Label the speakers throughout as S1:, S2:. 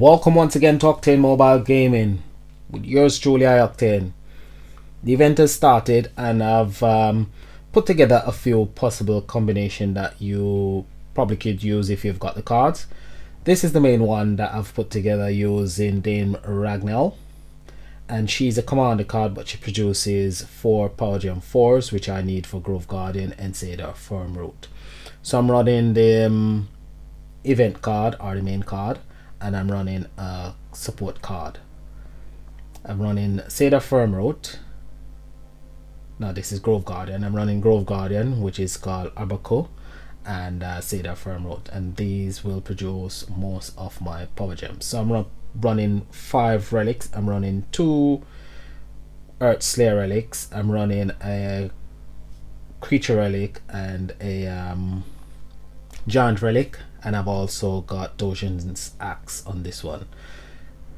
S1: Welcome once again to Octane Mobile Gaming with yours truly, Octane. The event has started and I've put together a few possible combination that you probably could use if you've got the cards. This is the main one that I've put together using Dame Ragnell, and she's a commander card, but she produces 4 Power Gem 4s, which I need for Grove Guardian and Cedar Firmroot. So I'm running the event card or the main card, and I'm running a support card. I'm running Cedar Firmroot. Now this is Grove Guardian. I'm running Grove Guardian, which is called Abaco, and Cedar Firmroot, and these will produce most of my power gems. So I'm running 5 relics. I'm running 2 Earth Slayer relics. I'm running a creature relic and a giant relic, and I've also got Dojin's Axe on this one.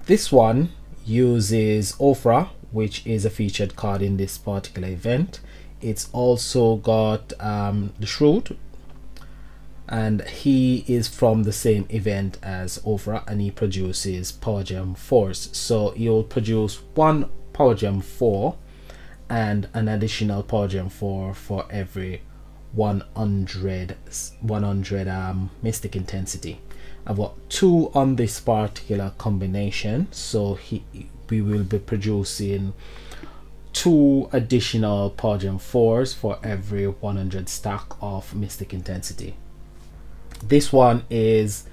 S1: This one uses Ofra, which is a featured card in this particular event. It's also got the Shrewd, and he is from the same event as Ofra, and he produces Power Gem 4s. So he'll produce 1 Power Gem 4 and an additional Power Gem 4 for every 100 Mystic Intensity. I've got 2 on this particular combination, so we will be producing 2 additional Power Gem 4s for every 100 stack of Mystic Intensity. This one it's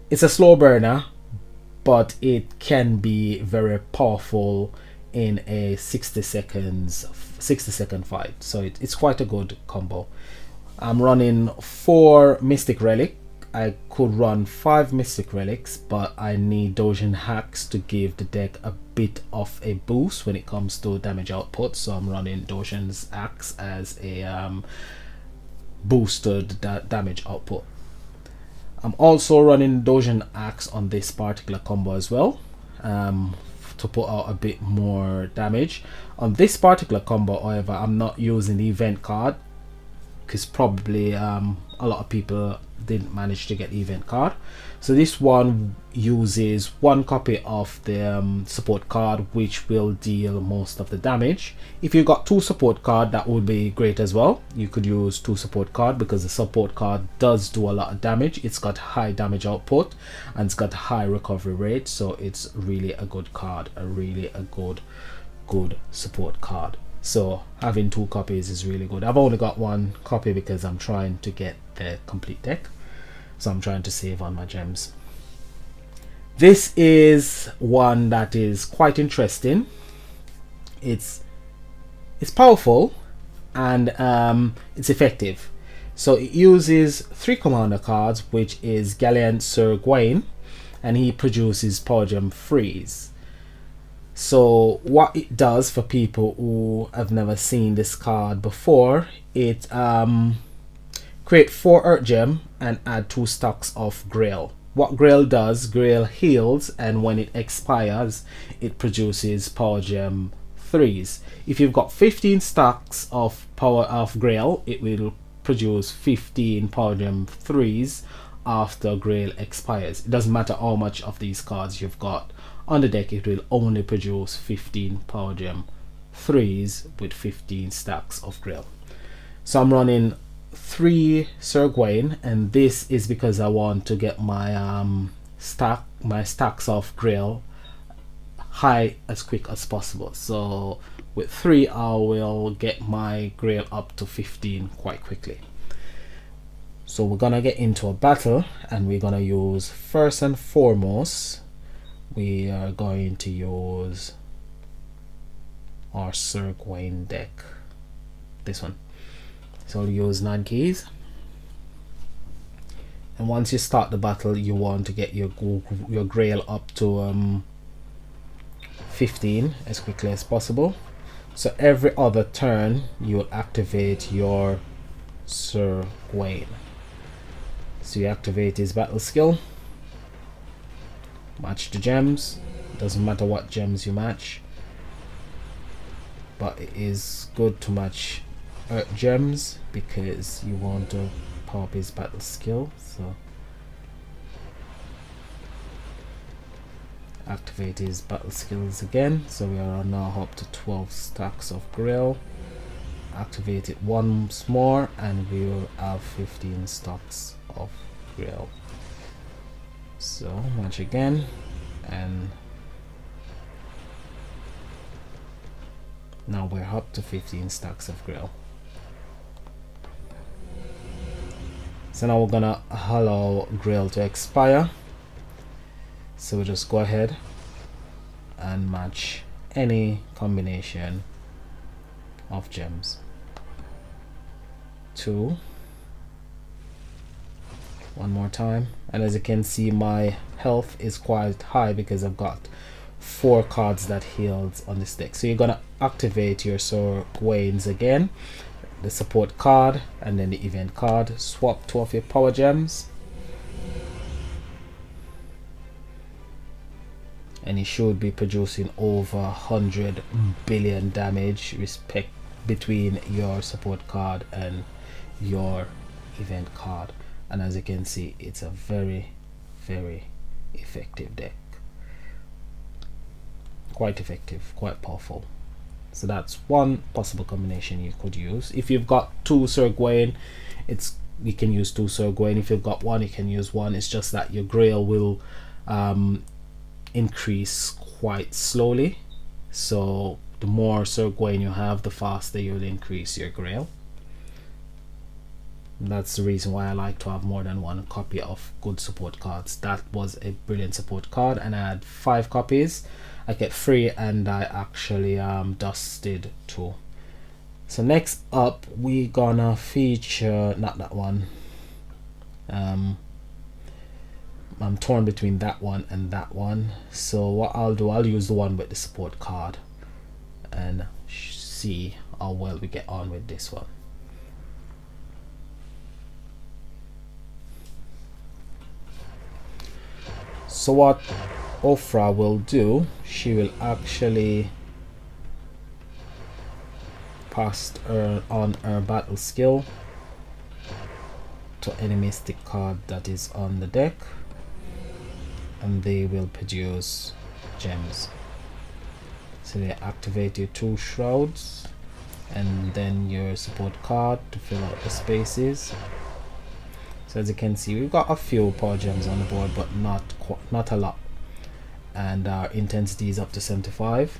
S1: a slow burner, but it can be very powerful in a 60 second fight, so it's quite a good combo. I'm running 4 Mystic Relic. I could run 5 Mystic Relics, but I need Dojin Axe to give the deck a bit of a boost when it comes to damage output, so I'm running Dojin's Axe as a boosted damage output. I'm also running Dojin Axe on this particular combo as well, to put out a bit more damage. On this particular combo, however, I'm not using the event card, because probably a lot of people didn't manage to get the event card. So this one uses 1 copy of the support card, which will deal most of the damage. If you got 2 support card, that would be great as well. You could use 2 support card, because the support card does do a lot of damage. It's got high damage output and it's got high recovery rate, so it's really a good card, a good support card. So having 2 copies is really good. I've only got 1 copy because I'm trying to get the complete deck, so I'm trying to save on my gems. This is one that is quite interesting. It's powerful and it's effective. So it uses 3 commander cards, which is Gallant Sir Gawain, and he produces Power Gem Freeze. So what it does, for people who have never seen this card before, it create 4 Earth Gem and add 2 stacks of Grail. What Grail does, Grail heals, and when it expires, it produces Power Gem 3s. If you've got 15 stacks of Grail, it will produce 15 Power Gem 3s after Grail expires. It doesn't matter how much of these cards you've got on the deck, it will only produce 15 Power Gem 3s with 15 stacks of Grail. So I'm running 3 Sir Gawain, and this is because I want to get my stacks of Grail high as quick as possible. So with 3 I will get my Grail up to 15 quite quickly. So we're gonna get into a battle, and we're gonna use, first and foremost, we are going to use our Sir Gawain deck, this one. So I'll use 9 keys, and once you start the battle, you want to get your Grail up to 15 as quickly as possible. So every other turn you'll activate your Sir Gawain. So you activate his battle skill, match the gems. Doesn't matter what gems you match, but it is good to match Earth Gems because you want to power up his battle skill. So activate his battle skills again. So we are now up to 12 stacks of grill. Activate it once more and we will have 15 stacks of grill. So match again, and now we're up to 15 stacks of grill. So now we're gonna allow grill to expire. So we'll just go ahead and match any combination of gems. 2. One more time, and as you can see my health is quite high because I've got 4 cards that healed on this deck. So you're gonna activate your Sir Gawaine's again, the support card and then the event card. Swap 2 of your power gems and he should be producing over 100 billion damage respect between your support card and your event card. And as you can see, it's a very effective deck. Quite effective, quite powerful. So that's one possible combination you could use. If you've got 2 Sir Gawaine, you can use 2 Sir Gawaine. If you've got 1, you can use 1. It's just that your grail will increase quite slowly. So the more Sir Gawaine you have, the faster you'll increase your grail. That's the reason why I like to have more than 1 copy of good support cards. That was a brilliant support card and I had 5 copies. I get 3 and I actually dusted 2. So next up we gonna feature, not that one, I'm torn between that one and that one. So what I'll do, I'll use the one with the support card and see how well we get on with this one. So what Ophrah will do, she will actually pass on her battle skill to any mystic card that is on the deck, and they will produce gems. So they activate your 2 shrouds and then your support card to fill out the spaces. So as you can see, we've got a few power gems on the board, but not a lot, and our intensity is up to 75.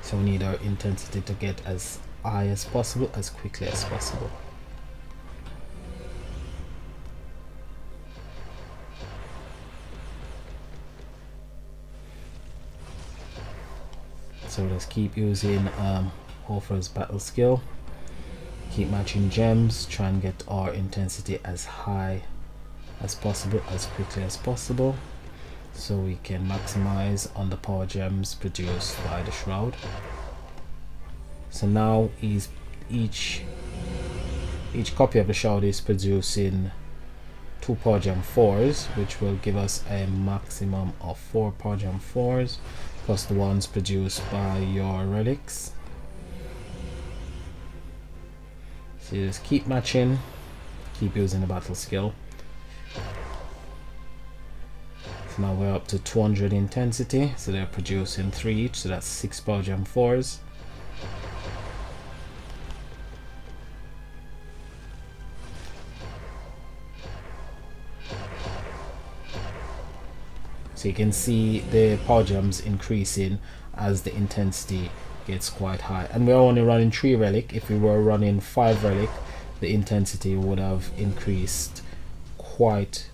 S1: So we need our intensity to get as high as possible, as quickly as possible. So let's keep using Ophrah's battle skill. Keep matching gems, try and get our intensity as high as possible, as quickly as possible, so we can maximize on the power gems produced by the shroud. So now each copy of the shroud is producing 2 power gem 4s, which will give us a maximum of 4 power gem 4s plus the ones produced by your relics. So you just keep matching, keep using the battle skill. So now we're up to 200 intensity, so they're producing 3 each, so that's 6 power gem 4s. So you can see the power gems increasing as the intensity gets quite high, and we're only running 3 relic. If we were running 5 relic, the intensity would have increased quite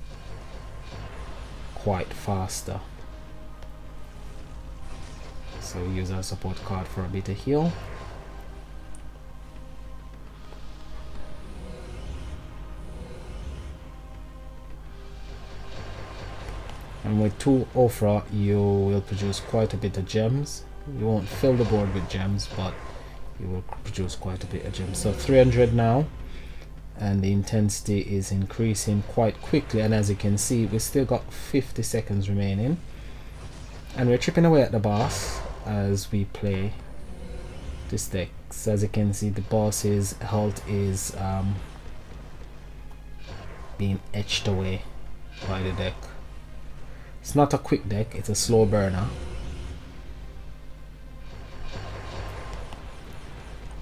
S1: faster. So we use our support card for a bit of heal. And with 2 Ophrah, you will produce quite a bit of gems. You won't fill the board with gems, but you will produce quite a bit of gems. So 300 now, and the intensity is increasing quite quickly. And as you can see, we still got 50 seconds remaining, and we're chipping away at the boss as we play this deck. So as you can see, the boss's health is being etched away by the deck. It's not a quick deck, it's a slow burner,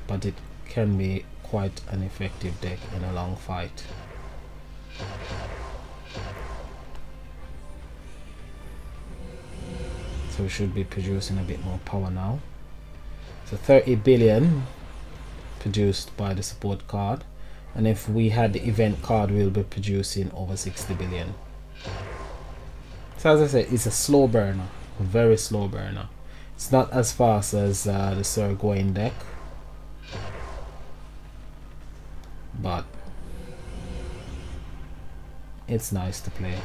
S1: but it can be quite an effective deck in a long fight. So we should be producing a bit more power now. So 30 billion produced by the support card, and if we had the event card, we'll be producing over 60 billion. So as I said, it's a slow burner, a very slow burner. It's not as fast as the Sir Gawain deck, but it's nice to play.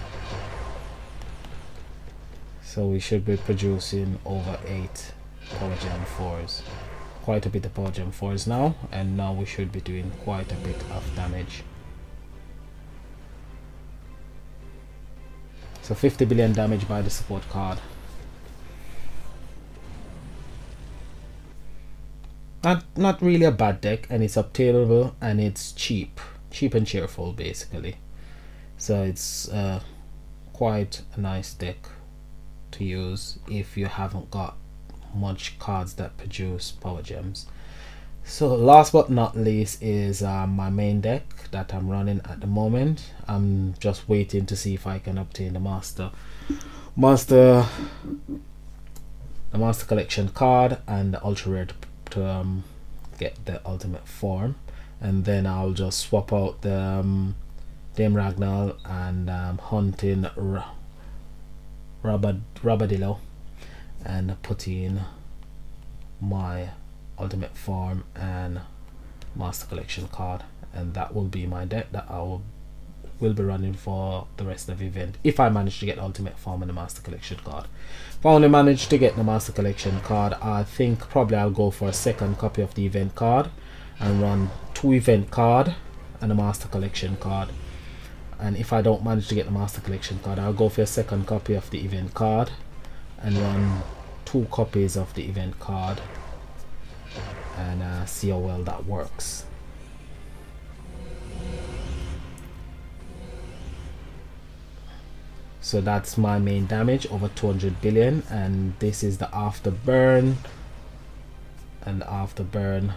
S1: So we should be producing over 8 Power Gem 4s. Quite a bit of Power Gem 4s now, and now we should be doing quite a bit of damage. So 50 billion damage by the support card. Not really a bad deck, and it's obtainable, and it's cheap and cheerful basically. So it's quite a nice deck to use if you haven't got much cards that produce power gems. So last but not least is my main deck that I'm running at the moment. I'm just waiting to see if I can obtain the master collection card and the ultra rare to get the ultimate form, and then I'll just swap out the Dame Ragnall and hunting Rabadillo and put in my ultimate form and master collection card, and that will be my deck that I will be running for the rest of the event if I manage to get the ultimate form and the master collection card. If I only manage to get the master collection card, I think probably I'll go for a second copy of the event card and run 2 event card and a master collection card. And if I don't manage to get the master collection card, I'll go for a second copy of the event card and run 2 copies of the event card and see how well that works. So that's my main damage, over 200 billion, and this is the afterburn. And the afterburn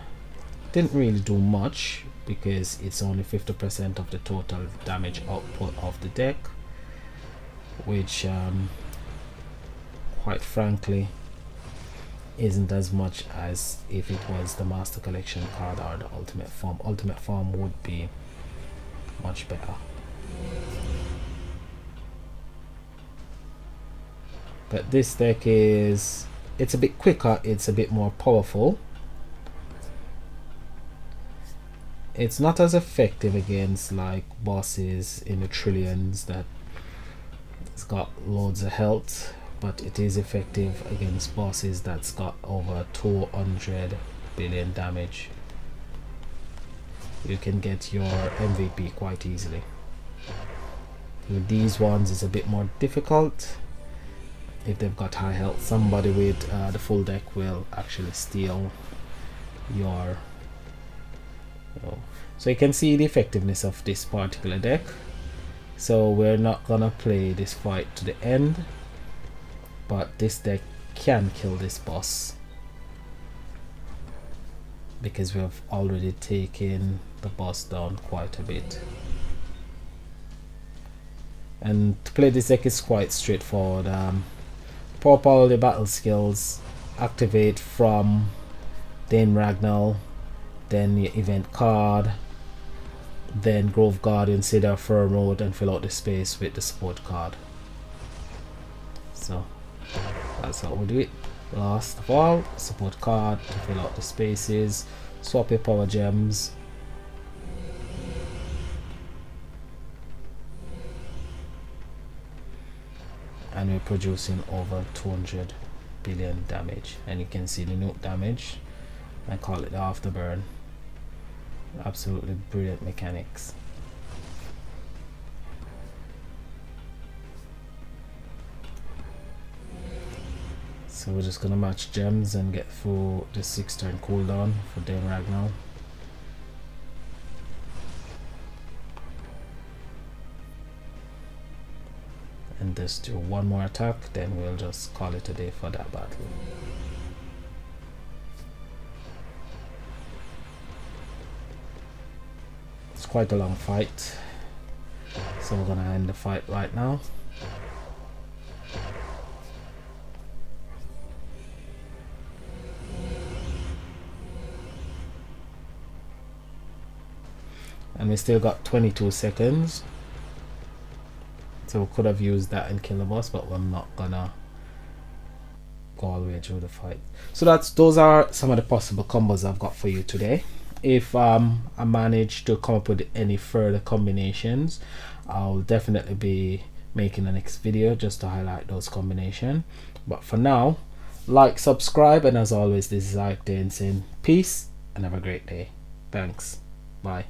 S1: didn't really do much because it's only 50% of the total damage output of the deck, which quite frankly isn't as much as if it was the master collection card or the ultimate form. Ultimate form would be much better. But this deck it's a bit quicker, it's a bit more powerful. It's not as effective against like bosses in the trillions that it's got loads of health, but it is effective against bosses that's got over 200 billion damage. You can get your MVP quite easily. With these ones it's a bit more difficult. If they've got high health, somebody with the full deck will actually steal your so you can see the effectiveness of this particular deck. So we're not gonna play this fight to the end, but this deck can kill this boss because we've already taken the boss down quite a bit. And to play this deck is quite straightforward. Pop all the battle skills, activate from Dame Ragnall, then your event card, then Grove Guardian, Cedar Fir Road, and fill out the space with the support card. So that's how we do it. Last of all, support card to fill out the spaces, swap your power gems, and we're producing over 200 billion damage. And you can see the nuke damage. I call it the afterburn. Absolutely brilliant mechanics. So we're just gonna match gems and get through the 6-turn cooldown for Dame Ragnall. and just do one more attack, then we'll just call it a day for that battle. It's quite a long fight, so we're gonna end the fight right now. And we still got 22 seconds, so we could have used that and kill the boss, but we're not gonna go all the way through the fight. So those are some of the possible combos I've got for you today. If I manage to come up with any further combinations, I'll definitely be making the next video just to highlight those combinations. But for now, like, subscribe, and as always, this is Octane saying peace and have a great day. Thanks. Bye.